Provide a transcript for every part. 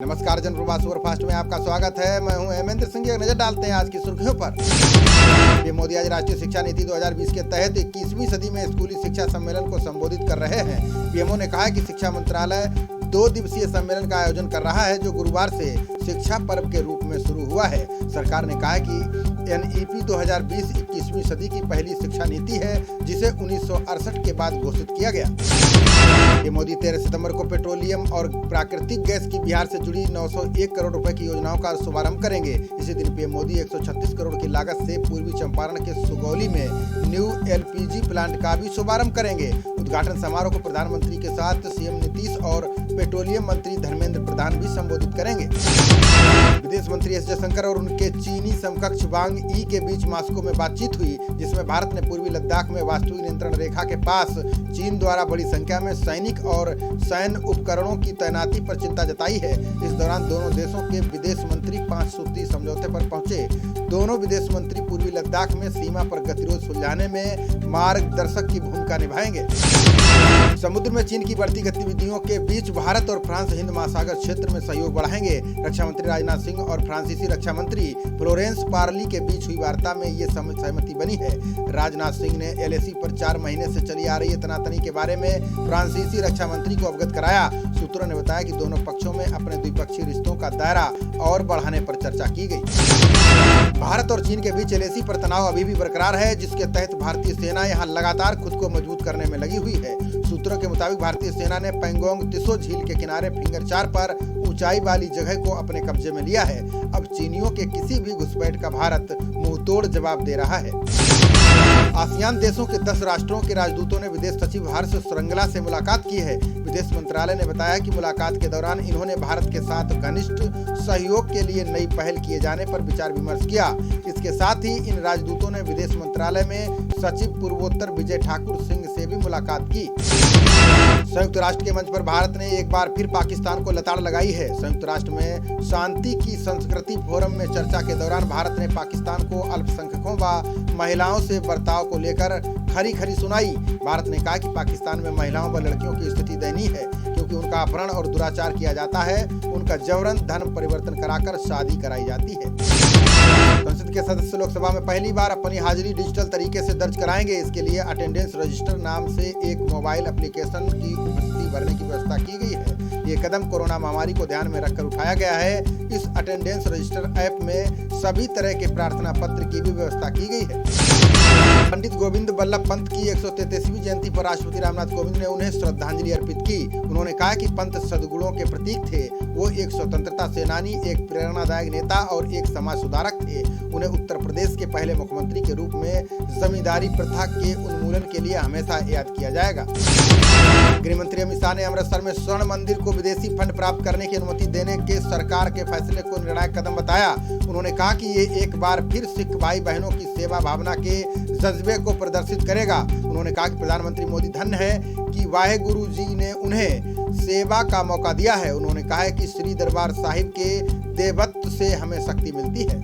नमस्कार, जनप्रवास सुपरफास्ट में आपका स्वागत है। मैं हूं हेमेंद्र सिंह। एक नजर डालते हैं आज की सुर्खियों पर। पीएम मोदी आज राष्ट्रीय शिक्षा नीति 2020 के तहत 21वीं सदी में स्कूली शिक्षा सम्मेलन को संबोधित कर रहे हैं। पीएमओ ने कहा है कि शिक्षा मंत्रालय 2 दिवसीय सम्मेलन का आयोजन कर रहा है, जो गुरुवार से शिक्षा पर्व के रूप में शुरू हुआ है। सरकार ने कहा है कि एनईपी 2020 21वीं सदी की पहली शिक्षा नीति है, जिसे 1968 के बाद घोषित किया गया। पीएम मोदी 13 सितंबर को पेट्रोलियम और प्राकृतिक गैस की बिहार से जुड़ी 901 करोड़ रुपए की योजनाओं का शुभारंभ करेंगे। इसी दिन पीएम मोदी 136 करोड़ की लागत से पूर्वी चंपारण के सुगौली में न्यू एलपीजी प्लांट का भी शुभारंभ करेंगे। उद्घाटन समारोह को प्रधानमंत्री के साथ सीएम नीतीश और पेट्रोलियम मंत्री धर्मेंद्र प्रधान भी संबोधित करेंगे। विदेश मंत्री एस जयशंकर और उनके चीनी समकक्ष वांग यी के बीच मॉस्को में बातचीत हुई, जिसमें भारत ने पूर्वी लद्दाख में वास्तविक नियंत्रण रेखा के पास चीन द्वारा बड़ी संख्या में सैनिक और सैन्य उपकरणों की तैनाती पर चिंता जताई है। इस दौरान दोनों देशों के विदेश मंत्री 5 सूत्री समझौते पर पहुंचे। दोनों विदेश मंत्री पूर्वी लद्दाख में सीमा पर गतिरोध सुलझाने में मार्गदर्शक की भूमिका निभाएंगे। समुद्र में चीन की बढ़ती गतिविधियों के बीच भारत और फ्रांस हिंद महासागर क्षेत्र में सहयोग बढ़ाएंगे। रक्षा मंत्री राजनाथ सिंह और फ्रांसीसी रक्षा मंत्री फ्लोरेंस पार्ली के बीच हुई वार्ता में ये सहमति बनी है। राजनाथ सिंह ने एलएसी पर 4 महीने से चली आ रही तनातनी के बारे में फ्रांसीसी रक्षा मंत्री को अवगत कराया। सूत्रों ने बताया कि दोनों पक्षों में अपने द्विपक्षीय रिश्तों का दायरा और बढ़ाने पर चर्चा की गई। भारत और चीन के बीच एलएसी पर तनाव अभी भी बरकरार है, जिसके तहत भारतीय सेना यहां लगातार खुद को मजबूत करने में लगी हुई है। सूत्रों के मुताबिक भारतीय सेना ने पैंगोंग तिसो झील के किनारे फिंगर 4 पर ऊंचाई वाली जगह को अपने कब्जे में लिया है। अब चीनियों के किसी भी घुसपैठ का भारत मुंहतोड़ जवाब दे रहा है। आसियान देशों के 10 राष्ट्रों के राजदूतों ने विदेश सचिव हर्ष श्रृंगला से मुलाकात की है। विदेश मंत्रालय ने बताया कि मुलाकात के दौरान इन्होंने भारत के साथ घनिष्ठ सहयोग के लिए नई पहल किए जाने पर विचार विमर्श किया। इसके साथ ही इन राजदूतों ने विदेश मंत्रालय में सचिव पूर्वोत्तर विजय ठाकुर सिंह से भी मुलाकात की। संयुक्त राष्ट्र के मंच पर भारत ने एक बार फिर पाकिस्तान को लताड़ लगाई है। संयुक्त राष्ट्र में शांति की संस्कृति फोरम में चर्चा के दौरान भारत ने पाकिस्तान को अल्पसंख्यकों व महिलाओं से बर्ताव को लेकर खरी सुनाई। भारत ने कहा कि पाकिस्तान में महिलाओं व लड़कियों की स्थिति दयनीय है, क्योंकि उनका अपहरण और दुराचार किया जाता है, उनका जबरन धर्म परिवर्तन कराकर शादी कराई जाती है। संसद के सदस्य लोकसभा में पहली बार अपनी हाजिरी डिजिटल तरीके से दर्ज कराएंगे। इसके लिए अटेंडेंस रजिस्टर नाम से एक मोबाइल एप्लीकेशन की उपस्थिति भरने की व्यवस्था की गई है। ये कदम कोरोना महामारी को ध्यान में रखकर उठाया गया है। इस अटेंडेंस रजिस्टर ऐप में सभी तरह के प्रार्थना पत्र की भी व्यवस्था की गई है। पंडित गोविंद बल्लभ पंत की 133वीं जयंती पर राष्ट्रपति रामनाथ कोविंद ने उन्हें श्रद्धांजलि अर्पित की। उन्होंने कहा कि पंत सद्गुणों के प्रतीक थे। वो एक स्वतंत्रता सेनानी, एक प्रेरणादायक नेता और एक समाज सुधारक थे। उन्हें उत्तर प्रदेश के पहले मुख्यमंत्री के रूप में जमींदारी प्रथा के उन्मूलन के लिए हमेशा याद किया जाएगा। गृह मंत्री अमित शाह ने अमृतसर में स्वर्ण मंदिर को विदेशी फंड प्राप्त करने की अनुमति देने के सरकार के फैसले को निर्णायक कदम बताया। उन्होंने कहा कि ये एक बार फिर सिख भाई बहनों की सेवा भावना के जज्बे को प्रदर्शित करेगा। उन्होंने कहा कि प्रधानमंत्री मोदी धन्य है कि वाहेगुरु जी ने उन्हें सेवा का मौका दिया है। उन्होंने कहा है कि श्री दरबार साहिब के देवत्व से हमें शक्ति मिलती है।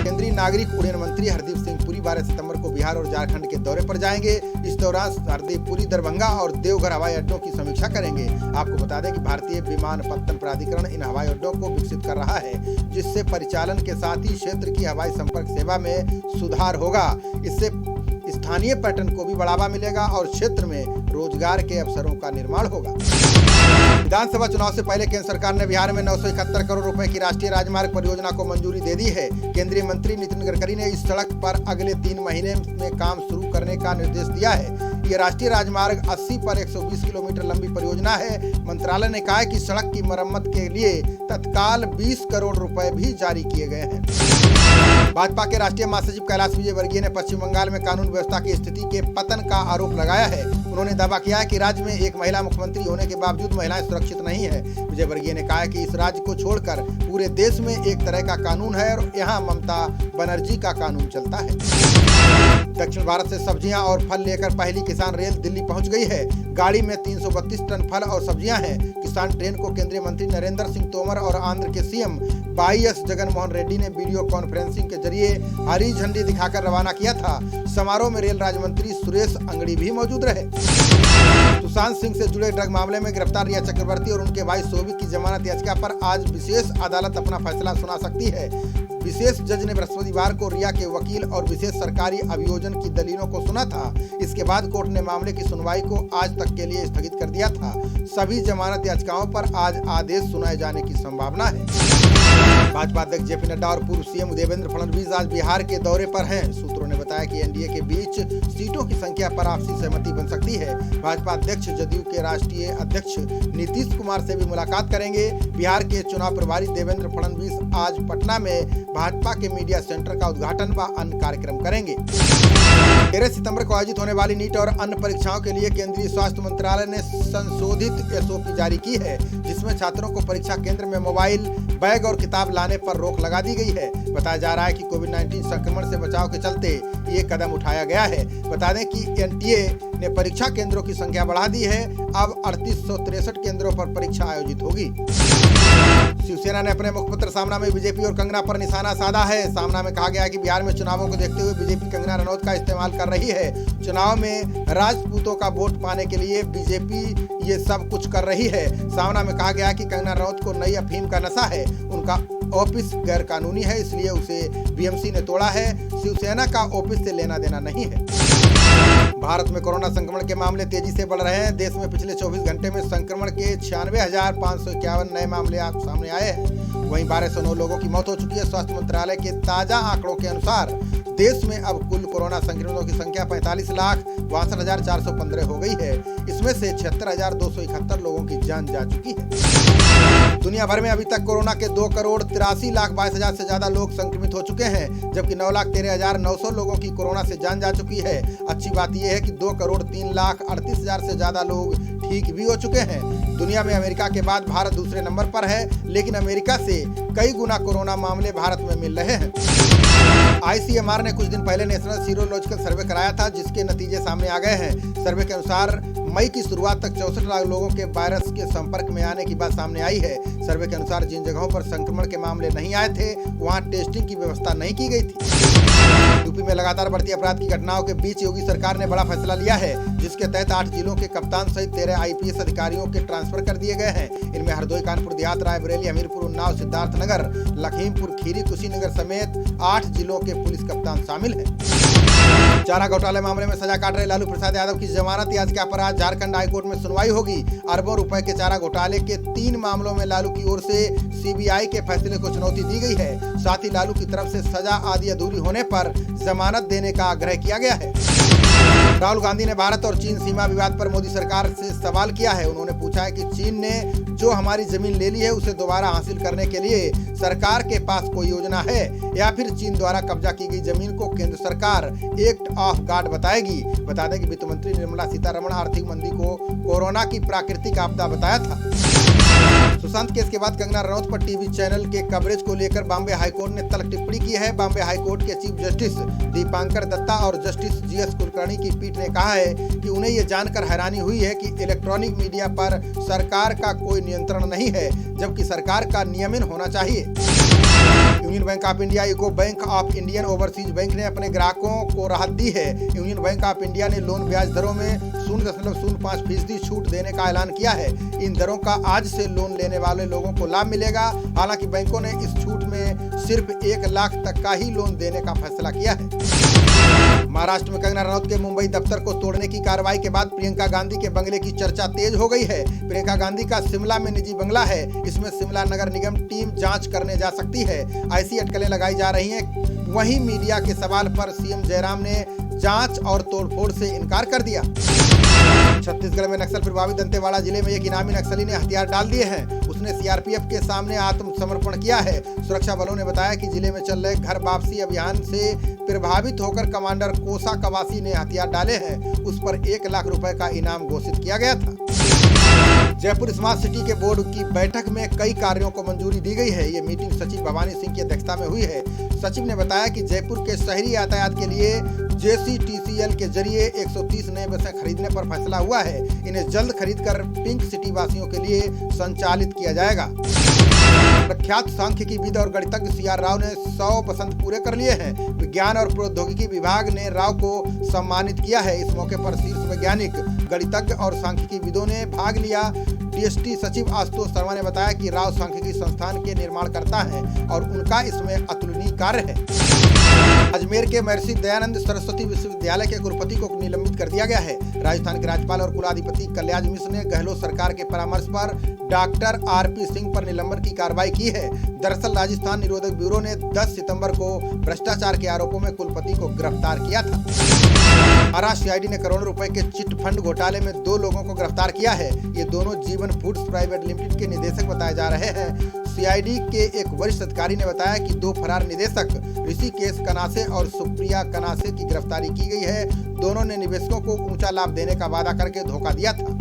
केंद्रीय नागरिक उड्डयन मंत्री हरदीप सिंह पुरी 12 सितंबर को बिहार और झारखंड के दौरे पर जाएंगे। इस दौरान हरदीप पुरी दरभंगा और देवघर हवाई अड्डों की समीक्षा करेंगे। आपको बता दें कि भारतीय विमानपत्तन प्राधिकरण इन हवाई अड्डों को विकसित कर रहा है, जिससे परिचालन के साथ ही क्षेत्र की हवाई संपर्क सेवा में सुधार होगा। इससे स्थानीय पर्यटन को भी बढ़ावा मिलेगा और क्षेत्र में रोजगार के अवसरों का निर्माण होगा। विधानसभा चुनाव से पहले केंद्र सरकार ने बिहार में 971 करोड़ रुपए की राष्ट्रीय राजमार्ग परियोजना को मंजूरी दे दी है। केंद्रीय मंत्री नितिन गडकरी ने इस सड़क पर अगले 3 महीने में काम शुरू करने का निर्देश दिया है। ये राष्ट्रीय राजमार्ग 80 पर 120 किलोमीटर लंबी परियोजना है। मंत्रालय ने कहा है कि सड़क की मरम्मत के लिए तत्काल 20 करोड़ रुपए भी जारी किए गए हैं। भाजपा के राष्ट्रीय महासचिव कैलाश विजयवर्गीय ने पश्चिम बंगाल में कानून व्यवस्था की स्थिति के पतन का आरोप लगाया है। उन्होंने दावा किया है कि राज्य में एक महिला मुख्यमंत्री होने के बावजूद महिलाएं सुरक्षित नहीं है। विजयवर्गीय ने कहा है कि इस राज्य को छोड़कर पूरे देश में एक तरह का कानून है और यहाँ ममता बनर्जी का कानून चलता है। दक्षिण भारत से सब्जियां और फल लेकर पहली किसान रेल दिल्ली पहुंच गई है। गाड़ी में 332 टन फल और सब्जियां हैं। किसान ट्रेन को केंद्रीय मंत्री नरेंद्र सिंह तोमर और आंध्र के सीएम वाईएस जगनमोहन रेड्डी ने वीडियो कॉन्फ्रेंसिंग के जरिए हरी झंडी दिखाकर रवाना किया था। समारोह में रेल राज्य मंत्री सुरेश अंगड़ी भी मौजूद रहे। सुशांत सिंह से जुड़े ड्रग मामले में गिरफ्तार रिया चक्रवर्ती और उनके भाई शोभिक की जमानत याचिका पर आज विशेष अदालत अपना फैसला सुना सकती है। विशेष जज ने बृहस्पतिवार को रिया के वकील और विशेष सरकारी अभियोजन की दलीलों को सुना था। इसके बाद कोर्ट ने मामले की सुनवाई को आज तक के लिए स्थगित कर दिया था। सभी जमानत याचिकाओं पर आज आदेश सुनाए जाने की संभावना है। भाजपा अध्यक्ष जेपी नड्डा और पूर्व सीएम देवेंद्र फडणवीस आज बिहार के दौरे पर हैं। सूत्रों ने बताया कि एनडीए के बीच सीटों की संख्या पर आपसी सहमति बन सकती है। भाजपा अध्यक्ष जदयू के राष्ट्रीय अध्यक्ष नीतीश कुमार से भी मुलाकात करेंगे। बिहार के चुनाव प्रभारी देवेंद्र फडणवीस आज पटना में भाजपा के मीडिया सेंटर का उद्घाटन व अन्य कार्यक्रम करेंगे। 13 सितंबर को आयोजित होने वाली नीट और अन्य परीक्षाओं के लिए केंद्रीय स्वास्थ्य मंत्रालय ने संशोधित एसओपी जारी की है, जिसमें छात्रों को परीक्षा केंद्र में मोबाइल, बैग और किताब लाने पर रोक लगा दी गई है। बताया जा रहा है कि कोविड-19 संक्रमण से बचाव के चलते ये कदम उठाया गया है। बता दें कि एनटीए ने परीक्षा केंद्रों की संख्या बढ़ा दी है। अब 3863 केंद्रों पर परीक्षा आयोजित होगी। शिवसेना ने अपने मुखपत्र सामना में बीजेपी और कंगना पर निशाना साधा है। सामना में कहा गया है कि बिहार में चुनावों को देखते हुए बीजेपी कंगना रनौत का इस्तेमाल कर रही है। चुनाव में राजपूतों का वोट पाने के लिए बीजेपी ये सब कुछ कर रही है। सामना में कहा गया है कि कंगना रनौत को नई अफीम का नशा है। उनका ऑफिस गैर कानूनी है, इसलिए उसे बीएमसी ने तोड़ा है। शिवसेना का ऑफिस से लेना देना नहीं है। भारत में कोरोना संक्रमण के मामले तेजी से बढ़ रहे हैं। देश में पिछले 24 घंटे में संक्रमण के 96,551 नए मामले सामने आए हैं। वहीं 1209 लोगों की मौत हो चुकी है। स्वास्थ्य मंत्रालय के ताजा आंकड़ों के अनुसार देश में अब कुल कोरोना संक्रमितों की संख्या 45,62,415 हो गई है। इसमें से 76,271 लोगों की जान जा चुकी है। दुनिया भर में अभी तक कोरोना के 2,83,22,000 से ज्यादा लोग संक्रमित हो चुके हैं, जबकि 9,13,900 लोगों की कोरोना से जान जा चुकी है। अच्छी बात यह है कि 2,03,38,000 से ज्यादा लोग ठीक भी हो चुके हैं। दुनिया में अमेरिका के बाद भारत दूसरे नंबर पर है, लेकिन अमेरिका से कई गुना कोरोना मामले भारत में मिल रहे हैं। आईसीएमआर ने कुछ दिन पहले नेशनल सीरोलॉजिकल सर्वे कराया था, जिसके नतीजे सामने आ गए हैं। सर्वे के अनुसार मई की शुरुआत तक 64 लाख लोगों के वायरस के संपर्क में आने की बात सामने आई है। सर्वे के अनुसार जिन जगहों पर संक्रमण के मामले नहीं आए थे, वहां टेस्टिंग की व्यवस्था नहीं की गई थी। यूपी में लगातार बढ़ती अपराध की घटनाओं के बीच योगी सरकार ने बड़ा फैसला लिया है, जिसके तहत 8 जिलों के कप्तान सहित 13 आईपीएस अधिकारियों के ट्रांसफर कर दिए गए हैं। इनमें हरदोई, कानपुर देहात, रायबरेली, हमीरपुर, उन्नाव, सिद्धार्थनगर, लखीमपुर खीरी, कुशीनगर समेत 8 जिलों के पुलिस कप्तान शामिल हैं। चारा घोटाले मामले में सजा काट रहे लालू प्रसाद यादव की जमानत याचिका पर आज झारखंड हाईकोर्ट में सुनवाई होगी। अरबों रुपए के चारा घोटाले के 3 मामलों में लालू की ओर से सीबीआई के फैसले को चुनौती दी गई है। साथ ही लालू की तरफ से सजा आदि अधूरी होने पर जमानत देने का आग्रह किया गया है। राहुल गांधी ने भारत और चीन सीमा विवाद पर मोदी सरकार से सवाल किया है। उन्होंने पूछा है कि चीन ने जो हमारी जमीन ले ली है, उसे दोबारा हासिल करने के लिए सरकार के पास कोई योजना है, या फिर चीन द्वारा कब्जा की गई जमीन को केंद्र सरकार एक्ट ऑफ गॉड बताएगी। बता दें कि वित्त मंत्री निर्मला सीतारमण आर्थिक मंदी को कोरोना की प्राकृतिक आपदा बताया था। सुशांत केस के बाद कंगना रनौत पर टीवी चैनल के कवरेज को लेकर बॉम्बे हाईकोर्ट ने तल्ख टिप्पणी की है। बॉम्बे हाईकोर्ट के चीफ जस्टिस दीपांकर दत्ता और जस्टिस जीएस कुलकर्णी की पीठ ने कहा है कि उन्हें ये जानकर हैरानी हुई है कि इलेक्ट्रॉनिक मीडिया पर सरकार का कोई नियंत्रण नहीं है, जबकि सरकार का नियमन होना चाहिए। Union bank of India, UCO bank of Indian overseas bank ने अपने ग्राहकों को राहत दी है। यूनियन बैंक ऑफ इंडिया ने लोन ब्याज दरों में 0.05% छूट देने का ऐलान किया है। इन दरों का आज से लोन लेने वाले लोगों को लाभ मिलेगा। हालांकि बैंकों ने इस छूट में सिर्फ 1 लाख तक का ही लोन देने का फैसला किया है। महाराष्ट्र में कंगना रनौत के मुंबई दफ्तर को तोड़ने की कार्रवाई के बाद प्रियंका गांधी के बंगले की चर्चा तेज हो गई है। प्रियंका गांधी का शिमला में निजी बंगला है। इसमें शिमला नगर निगम टीम जांच करने जा सकती है। ऐसी अटकलें लगाई जा रही हैं। वहीं मीडिया के सवाल पर सीएम जयराम ने जांच और तोड़फोड़ से इनकार कर दिया। छत्तीसगढ़ में नक्सल प्रभावित दंतेवाड़ा जिले में एक इनामी नक्सली ने हथियार डाल दिए हैं। उसने सीआरपीएफ के सामने आत्मसमर्पण किया है। सुरक्षा बलों ने बताया कि जिले में चल रहे घर वापसी अभियान से प्रभावित होकर कमांडर कोसा कवासी ने हथियार डाले हैं। उस पर 1 लाख रुपए का इनाम घोषित किया गया था। जयपुर स्मार्ट सिटी के बोर्ड की बैठक में कई कार्यों को मंजूरी दी गई है। ये मीटिंग सचिव भवानी सिंह की अध्यक्षता में हुई है। सचिव ने बताया कि जयपुर के शहरी यातायात के लिए JCTCL के जरिए 130 नए बसें खरीदने पर फैसला हुआ है। इन्हें जल्द खरीदकर पिंक सिटी वासियों के लिए संचालित किया जाएगा। प्रख्यात सांख्यिकीविद और गणितज्ञ CR राव ने 100 पसंद पूरे कर लिए हैं। विज्ञान और प्रौद्योगिकी विभाग ने राव को सम्मानित किया है। इस मौके पर शीर्ष वैज्ञानिक गणितज्ञ और सांख्यिकीविदों ने भाग लिया। डीएसटी सचिव आशुतोष शर्मा ने बताया कि राव सांख्यिकी संस्थान के निर्माणकर्ता हैं और उनका इसमें अतुलनीय कार्य है। अजमेर के महर्षि दयानंद सरस्वती विश्वविद्यालय के कुलपति को निलंबित कर दिया गया है। राजस्थान के राज्यपाल और कुलाधिपति कल्याण मिश्र ने गहलोत सरकार के परामर्श पर डॉक्टर आरपी सिंह पर निलंबन की कार्रवाई की है। दरअसल राजस्थान निरोधक ब्यूरो ने 10 सितंबर को भ्रष्टाचार के आरोपों में कुलपति को गिरफ्तार किया था। महाराष्ट्र सीआईडी ने करोड़ों रुपए के चिट फंड घोटाले में 2 लोगों को गिरफ्तार किया है। ये दोनों जीवन फूड्स प्राइवेट लिमिटेड के निदेशक बताए जा रहे हैं। सीआईडी के एक वरिष्ठ अधिकारी ने बताया कि 2 फरार निदेशक ऋषिकेश कनासे और सुप्रिया कनासे की गिरफ्तारी की गई है। दोनों ने निवेशकों को ऊंचा लाभ देने का वादा करके धोखा दिया था।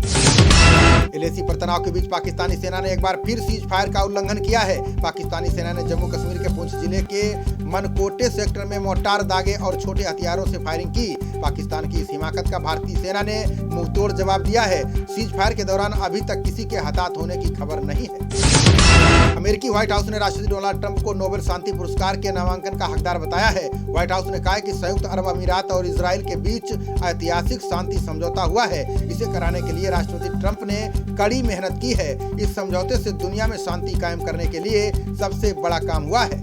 एलएसी पर तनाव के बीच पाकिस्तानी सेना ने एक बार फिर सीज फायर का उल्लंघन किया है। पाकिस्तानी सेना ने जम्मू कश्मीर के पुंछ जिले के मनकोटे सेक्टर में मोर्टार दागे और छोटे हथियारों से फायरिंग की। पाकिस्तान की इस हिमाकत का भारतीय सेना ने मुंहतोड़ जवाब दिया है। सीज फायर के दौरान अभी तक किसी के हताहत होने की खबर नहीं है। अमेरिकी व्हाइट हाउस ने राष्ट्रपति डोनाल्ड ट्रंप को नोबेल शांति पुरस्कार के नामांकन का हकदार बताया है। व्हाइट हाउस ने कहा है कि संयुक्त अरब अमीरात और इजराइल के बीच ऐतिहासिक शांति समझौता हुआ है। इसे कराने के लिए राष्ट्रपति ट्रंप ने कड़ी मेहनत की है। इस समझौते से दुनिया में शांति कायम करने के लिए सबसे बड़ा काम हुआ है।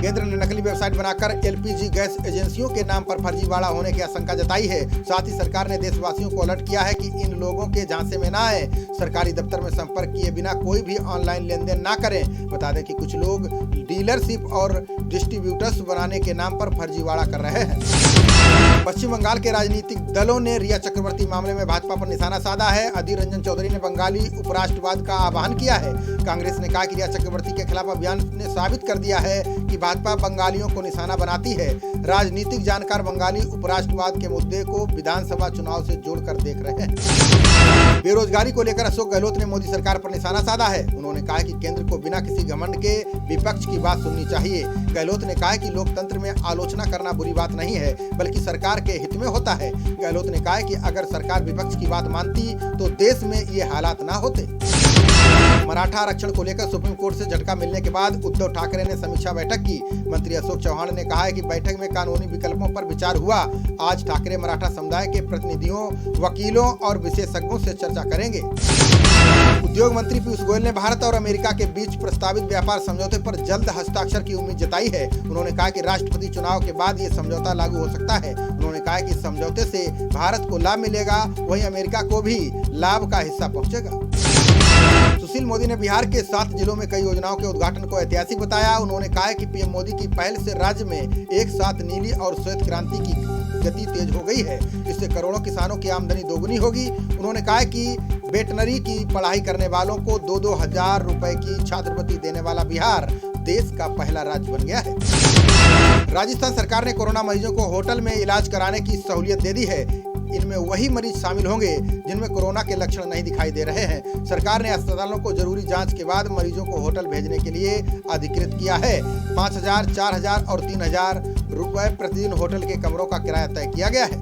केंद्र ने नकली वेबसाइट बनाकर एलपीजी गैस एजेंसियों के नाम पर फर्जीवाड़ा होने की आशंका जताई है। साथ ही सरकार ने देशवासियों को अलर्ट किया है कि इन लोगों के झांसे में न आए। सरकारी दफ्तर में संपर्क किए बिना कोई भी ऑनलाइन लेन देन ना करें। बता दें कि कुछ लोग डीलरशिप और डिस्ट्रीब्यूटर्स बनाने के नाम पर फर्जीवाड़ा कर रहे हैं। पश्चिम बंगाल के राजनीतिक दलों ने रिया चक्रवर्ती मामले में भाजपा पर निशाना साधा है। अधीर रंजन चौधरी ने बंगाली उपराष्ट्रवाद का आह्वान किया है। कांग्रेस ने कहा कि रिया चक्रवर्ती के खिलाफ अभियान ने साबित कर दिया है कि भाजपा बंगालियों को निशाना बनाती है। राजनीतिक जानकार बंगाली उपराष्ट्रवाद के मुद्दे को विधानसभा चुनाव से जोड़कर देख रहे हैं। बेरोजगारी को लेकर अशोक गहलोत ने मोदी सरकार पर निशाना साधा है। उन्होंने कहा कि केंद्र को बिना किसी घमंड के विपक्ष की बात सुननी चाहिए। गहलोत ने कहा कि लोकतंत्र में आलोचना करना बुरी बात नहीं है, बल्कि सरकार के हित में होता है। गहलोत ने कहा कि अगर सरकार विपक्ष की बात मानती तो देश में ये हालात ना होते। मराठा आरक्षण को लेकर सुप्रीम कोर्ट से झटका मिलने के बाद उद्धव ठाकरे ने समीक्षा बैठक की। मंत्री अशोक चौहान ने कहा है कि बैठक में कानूनी विकल्पों पर विचार हुआ। आज ठाकरे मराठा समुदाय के प्रतिनिधियों, वकीलों और विशेषज्ञों से चर्चा करेंगे। उद्योग मंत्री पीयूष गोयल ने भारत और अमेरिका के बीच प्रस्तावित व्यापार समझौते पर जल्द हस्ताक्षर की उम्मीद जताई है। उन्होंने कहा कि राष्ट्रपति चुनाव के बाद ये समझौता लागू हो सकता है। उन्होंने कहा कि इस समझौते से भारत को लाभ मिलेगा, वहीं अमेरिका को भी लाभ का हिस्सा पहुंचेगा। सुशील मोदी ने बिहार के 7 जिलों में कई योजनाओं के उद्घाटन को ऐतिहासिक बताया। उन्होंने कहा कि पीएम मोदी की पहल से राज्य में एक साथ नीली और श्वेत क्रांति की गति तेज हो गई है। इससे करोड़ों किसानों की आमदनी दोगुनी होगी। उन्होंने कहा कि वेटनरी की पढ़ाई करने वालों को 2-2 हजार रुपए की छात्रवृत्ति देने वाला बिहार देश का पहला राज्य बन गया है। राजस्थान सरकार ने कोरोना मरीजों को होटल में इलाज कराने की सहूलियत दे दी है। इनमें वही मरीज शामिल होंगे जिनमें कोरोना के लक्षण नहीं दिखाई दे रहे हैं। सरकार ने अस्पतालों को जरूरी जांच के बाद मरीजों को होटल भेजने के लिए अधिकृत किया है। 5,000, 4,000 और 3,000 रुपए प्रतिदिन होटल के कमरों का किराया तय किया गया है।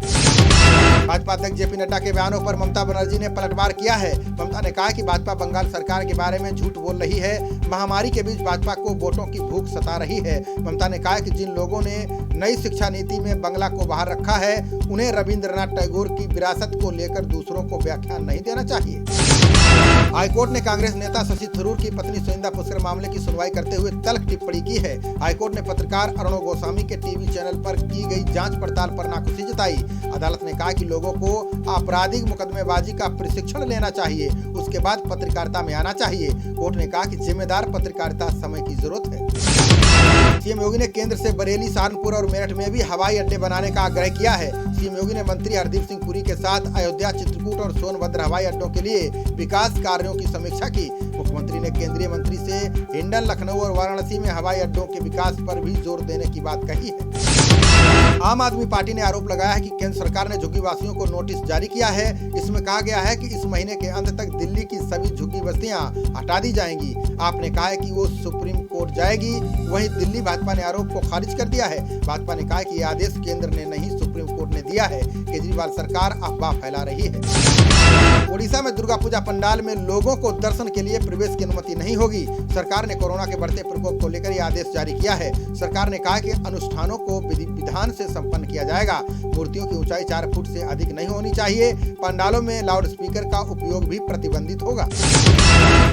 भाजपा अध्यक्ष जेपी नड्डा के बयानों पर ममता बनर्जी ने पलटवार किया है। ममता ने कहा कि भाजपा बंगाल सरकार के बारे में झूठ बोल रही है। महामारी के बीच भाजपा को वोटों की भूख सता रही है। ममता ने कहा कि जिन लोगों ने नई शिक्षा नीति में बंगला को बाहर रखा है, उन्हें रविंद्रनाथ टैगोर की विरासत को लेकर दूसरों को व्याख्यान नहीं देना चाहिए। हाईकोर्ट ने कांग्रेस नेता शशि थरूर की पत्नी सुनिंदा पुष्कर मामले की सुनवाई करते हुए तल्ख टिप्पणी की है। हाईकोर्ट ने पत्रकार अर्णव गोस्वामी के टीवी चैनल पर की गई जांच पड़ताल पर नाखुशी जताई। अदालत ने कहा कि लोगों को आपराधिक मुकदमेबाजी का प्रशिक्षण लेना चाहिए, उसके बाद पत्रकारिता में आना चाहिए। कोर्ट ने कहा कि जिम्मेदार पत्रकारिता समय की जरूरत है। सीएम योगी ने केंद्र से बरेली, सहारनपुर और मेरठ में भी हवाई अड्डे बनाने का आग्रह किया है। सीएम योगी ने मंत्री हरदीप सिंह पुरी के साथ अयोध्या, चित्रकूट और सोनभद्र हवाई अड्डों के लिए विकास कार्यों की समीक्षा की। मुख्यमंत्री ने केंद्रीय मंत्री से हिंडन, लखनऊ और वाराणसी में हवाई अड्डों के विकास पर भी जोर देने की बात कही है। आम आदमी पार्टी ने आरोप लगाया है कि केंद्र सरकार ने झुग्गीवासियों को नोटिस जारी किया है। इसमें कहा गया है कि इस महीने के अंत तक दिल्ली की सभी झुग्गी बस्तियां हटा दी जाएंगी। आपने कहा है कि वो सुप्रीम कोर्ट जाएगी। वहीं दिल्ली भाजपा ने आरोप को खारिज कर दिया है। भाजपा ने कहा कि ये आदेश केंद्र ने नहीं, सुप्रीम कोर्ट ने दिया है। केजरीवाल सरकार अफवाह फैला रही है। ओडिशा में दुर्गा पूजा पंडाल में लोगों को दर्शन के लिए प्रवेश की अनुमति नहीं होगी। सरकार ने कोरोना के बढ़ते प्रकोप को लेकर यह आदेश जारी किया है। सरकार ने कहा कि अनुष्ठानों को विधान से संपन्न किया जाएगा। मूर्तियों की ऊंचाई 4 फुट से अधिक नहीं होनी चाहिए। पंडालों में लाउड स्पीकर का उपयोग भी प्रतिबंधित होगा।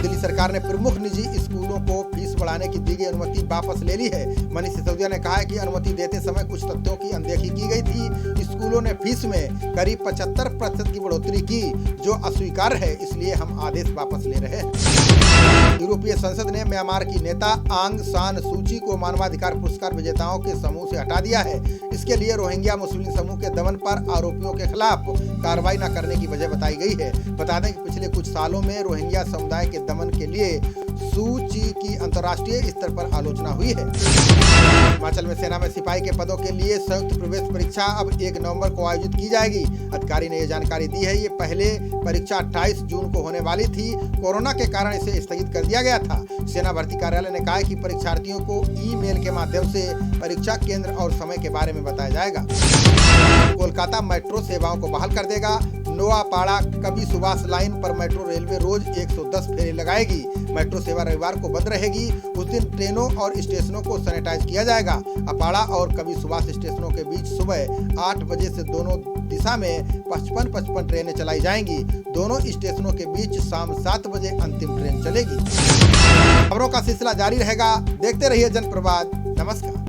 दिल्ली सरकार ने प्रमुख निजी स्कूलों को फीस बढ़ाने की दी गई अनुमति वापस ले ली है। मनीष सिसोदिया ने कहा है कि अनुमति देते समय कुछ तथ्यों की अनदेखी की गई थी। स्कूलों ने फीस में करीब 75% की बढ़ोतरी की, जो अस्वीकार्य है, इसलिए हम आदेश वापस ले रहे हैं। यूरोपीय संसद ने म्यांमार की नेता आंग सान सूची को मानवाधिकार पुरस्कार विजेताओं के समूह से हटा दिया है। इसके लिए रोहिंग्या मुस्लिम समूह के दमन पर आरोपियों के खिलाफ कार्रवाई न करने की वजह बताई गई है। बता दें कि पिछले कुछ सालों में रोहिंग्या समुदाय के दमन के लिए सूची की अंतर्राष्ट्रीय स्तर पर आलोचना हुई है। हिमाचल में सेना में सिपाही के पदों के लिए संयुक्त प्रवेश परीक्षा अब 1 नवंबर को आयोजित की जाएगी। अधिकारी ने यह जानकारी दी है। ये पहले परीक्षा 28 जून को होने वाली थी। कोरोना के कारण इसे स्थगित कर दिया गया था। सेना भर्ती कार्यालय ने कहा है कि परीक्षार्थियों को ईमेल के माध्यम से परीक्षा केंद्र और समय के बारे में बताया जाएगा। कोलकाता मेट्रो सेवाओं को बहाल कर देगा। नोआपाड़ा कवि सुभाष लाइन पर मेट्रो रेलवे रोज 110 फेरे लगाएगी। मेट्रो सेवा रविवार को बंद रहेगी। उस दिन ट्रेनों और स्टेशनों को सैनिटाइज किया जाएगा। अपाड़ा और कवि सुभाष स्टेशनों के बीच सुबह 8 बजे से दोनों दिशा में 55 ट्रेनें चलाई जाएंगी। दोनों स्टेशनों के बीच शाम 7 बजे अंतिम ट्रेन चलेगी। खबरों का सिलसिला जारी रहेगा। देखते रहिए जनप्रवाद। नमस्कार।